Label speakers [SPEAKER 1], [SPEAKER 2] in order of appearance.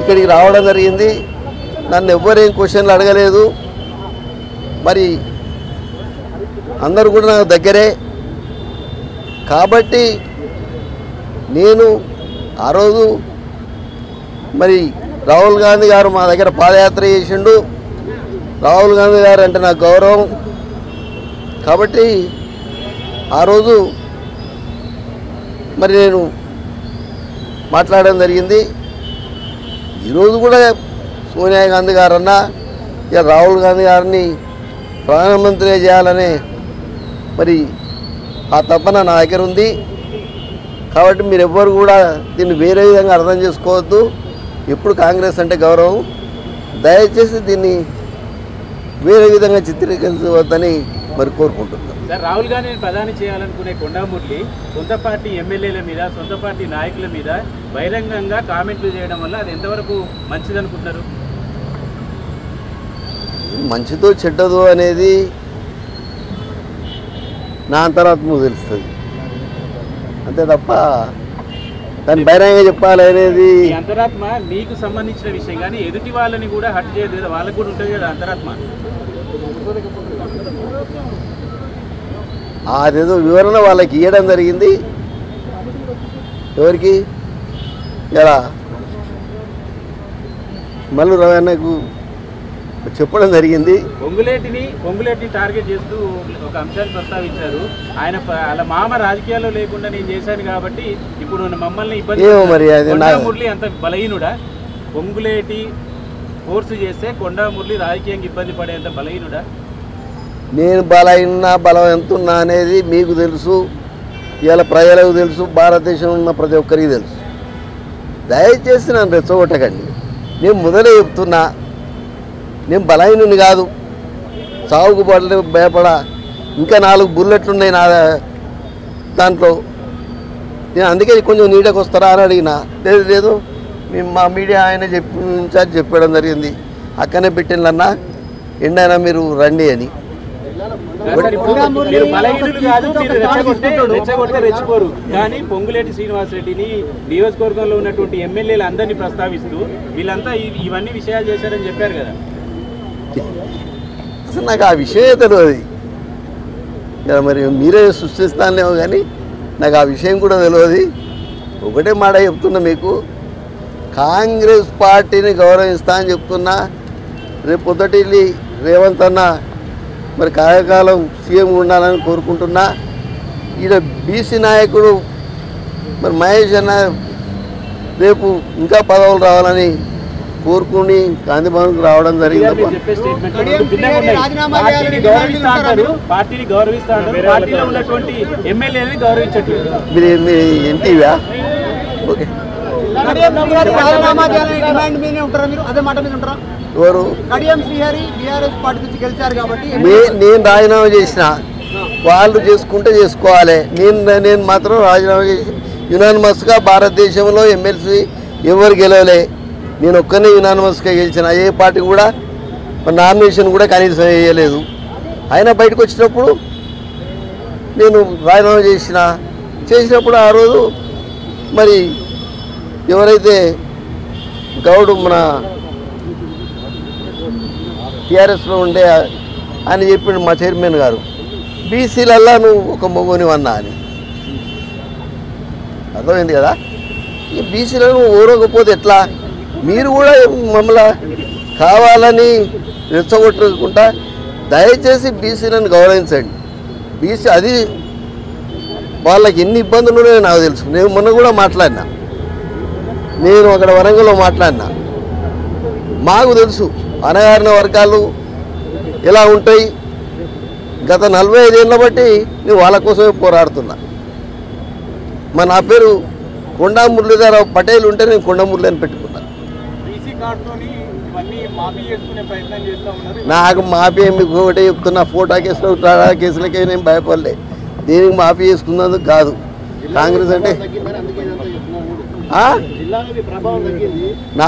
[SPEAKER 1] ఇక్కడికి రావడం జరిగింది. నన్ను ఎవ్వరేం క్వశ్చన్లు అడగలేదు. మరి అందరూ కూడా నాకు దగ్గరే కాబట్టి నేను ఆ రోజు మరి రాహుల్ గాంధీ గారు మా దగ్గర పాదయాత్ర చేసిండు. రాహుల్ గాంధీ గారు అంటే నాకు గౌరవం కాబట్టి ఆ రోజు మరి నేను మాట్లాడడం జరిగింది. ఈరోజు కూడా సోనియా గాంధీ గారన్నా ఇక రాహుల్ గాంధీ గారిని ప్రధానమంత్రి చేయాలనే మరి ఆ తపన నా దగ్గర ఉంది. కాబట్టి మీరు ఎవ్వరు కూడా దీన్ని వేరే విధంగా అర్థం చేసుకోవద్దు. ఎప్పుడు కాంగ్రెస్ అంటే గౌరవం, దయచేసి దీన్ని వేరే విధంగా చిత్రీకరించవద్దని మరి కోరుకుంటున్నాను.
[SPEAKER 2] సార్, రాహుల్ గాంధీని ప్రధాని చేయాలనుకునే కొండా మురళి సొంత పార్టీ ఎమ్మెల్యేల మీద, సొంత పార్టీ నాయకుల మీద బహిరంగంగా కామెంట్లు చేయడం వల్ల అది ఎంతవరకు మంచిదనుకుంటున్నారు?
[SPEAKER 1] మంచిదో చెడ్డదో అనేది నా అంతరాత్మకు తెలుస్తుంది, అంతే తప్ప దాన్ని బహిరంగంగా చెప్పాలి అనేది.
[SPEAKER 2] అంతరాత్మ మీకు సంబంధించిన విషయం, కానీ ఎదుటి వాళ్ళని కూడా హట్ చేయదు కదా, వాళ్ళకు కూడా ఉంటుంది కదా అంతరాత్మ.
[SPEAKER 1] అదేదో వివరణ వాళ్ళకి ఇవ్వడం జరిగింది. ఎవరికి ఇలా మల్లు రవణకు చెప్పడం జరిగింది.
[SPEAKER 2] పొంగులేటిని టార్గెట్ చేస్తూ ఒక అంశాన్ని ప్రస్తావించారు. ఆయన అలా మామ రాజకీయాల్లో లేకుండా నేను చేశాను కాబట్టి ఇప్పుడు మమ్మల్ని ఇబ్బంది. కొండా మురళి అంత బలహీనుడా? పొంగులేటి ఫోర్స్ చేస్తే కొండా మురళి రాజకీయంగా ఇబ్బంది పడేంత బలహీనుడా?
[SPEAKER 1] నేను బలం ఎంతున్నా అనేది మీకు తెలుసు, ఇవాళ ప్రజలకు తెలుసు, భారతదేశంలో ఉన్న ప్రతి ఒక్కరికి తెలుసు. దయచేసి నన్ను రెచ్చగొట్టకండి. నేను మొదలే చెప్తున్నా, నేను బలహీనుని కాదు, సాగుకు భయపడా. ఇంకా 4 బుల్లెట్లు ఉన్నాయి నా దాంట్లో. నేను అందుకే కొంచెం నీడకు వస్తారా అని అడిగినా. లేదు మేము మా మీడియా ఆయన చెప్పడం జరిగింది, అక్కనే పెట్టిందన్నా ఎండైనా మీరు రండి అని.
[SPEAKER 2] రెచ్చిపోరు కానీ పొంగులేటి శ్రీనివాసరెడ్డిని నియోజకవర్గంలో ఉన్నటువంటి ఎమ్మెల్యేలు అందరినీ ప్రస్తావిస్తూ వీళ్ళంతా ఇవన్నీ విషయాలు చేశారని చెప్పారు కదా.
[SPEAKER 1] అసలు నాకు ఆ విషయమే తెలియదు. మరి మీరే సృష్టిస్తానేమో కానీ నాకు ఆ విషయం కూడా తెలియదు. ఒకటే మాట చెప్తున్నా మీకు, కాంగ్రెస్ పార్టీని గౌరవిస్తా అని చెప్తున్నా. రేపు పొద్దుటి రేవంత్ అన్న మరి కార్యకాలం సీఎం ఉండాలని కోరుకుంటున్నా. ఈడ బీసీ నాయకుడు మరి మహేష్ అన్న రేపు ఇంకా పదవులు రావాలని కోరుకుని గాంధీ భవన్కి రావడం జరిగింది. మీరు ఎన్టీవా? ఓకే, ఎవరు? నేను రాజీనామా చేసిన, వాళ్ళు చేసుకుంటే చేసుకోవాలి. నేను మాత్రం రాజీనామా చేసి యునానిమస్గా భారతదేశంలో ఎమ్మెల్సీ ఎవరు గెలవలే, నేను ఒక్కనే యునానిమస్గా గెలిచిన. ఏ పార్టీ కూడా నామినేషన్ కూడా కనీసం వేయలేదు. అయినా బయటకు వచ్చినప్పుడు నేను రాజీనామా చేసినప్పుడు ఆ రోజు మరి ఎవరైతే గౌడు మన టీఆర్ఎస్లో ఉండే ఆయన చెప్పిండు మా చైర్మన్ గారు, బీసీలల్లా నువ్వు ఒక మొగోనివన్నా అని. అర్థమైంది కదా. ఈ బీసీలను ఓరకపోతే ఎట్లా? మీరు కూడా మమ్మల్ని కావాలని రెచ్చగొట్టుకుంటా. దయచేసి బీసీలను గౌరవించండి. బీసీ అది వాళ్ళకి ఎన్ని ఇబ్బందులు ఉన్నాయో నాకు తెలుసు. నేను మొన్న కూడా మాట్లాడినా, నేను అక్కడ వరంగల్లో మాట్లాడినా. మాకు తెలుసు అణగారిన వర్గాలు ఎలా ఉంటాయి. గత 45 ఏళ్ళ బట్టి నేను వాళ్ళ కోసమే పోరాడుతున్నా. నా పేరు కొండా మురళీధర్ పటేల్ ఉంటే నేను కొండా మురళి అని పెట్టుకున్నా. నాకు మాఫీ మీకు ఒకటే చెప్తున్నా, ఫోటో కేసులో కేసులకే నేను భయపడలే. దీనికి మాఫీ చేసుకున్నందుకు కాదు. కాంగ్రెస్ అంటే నా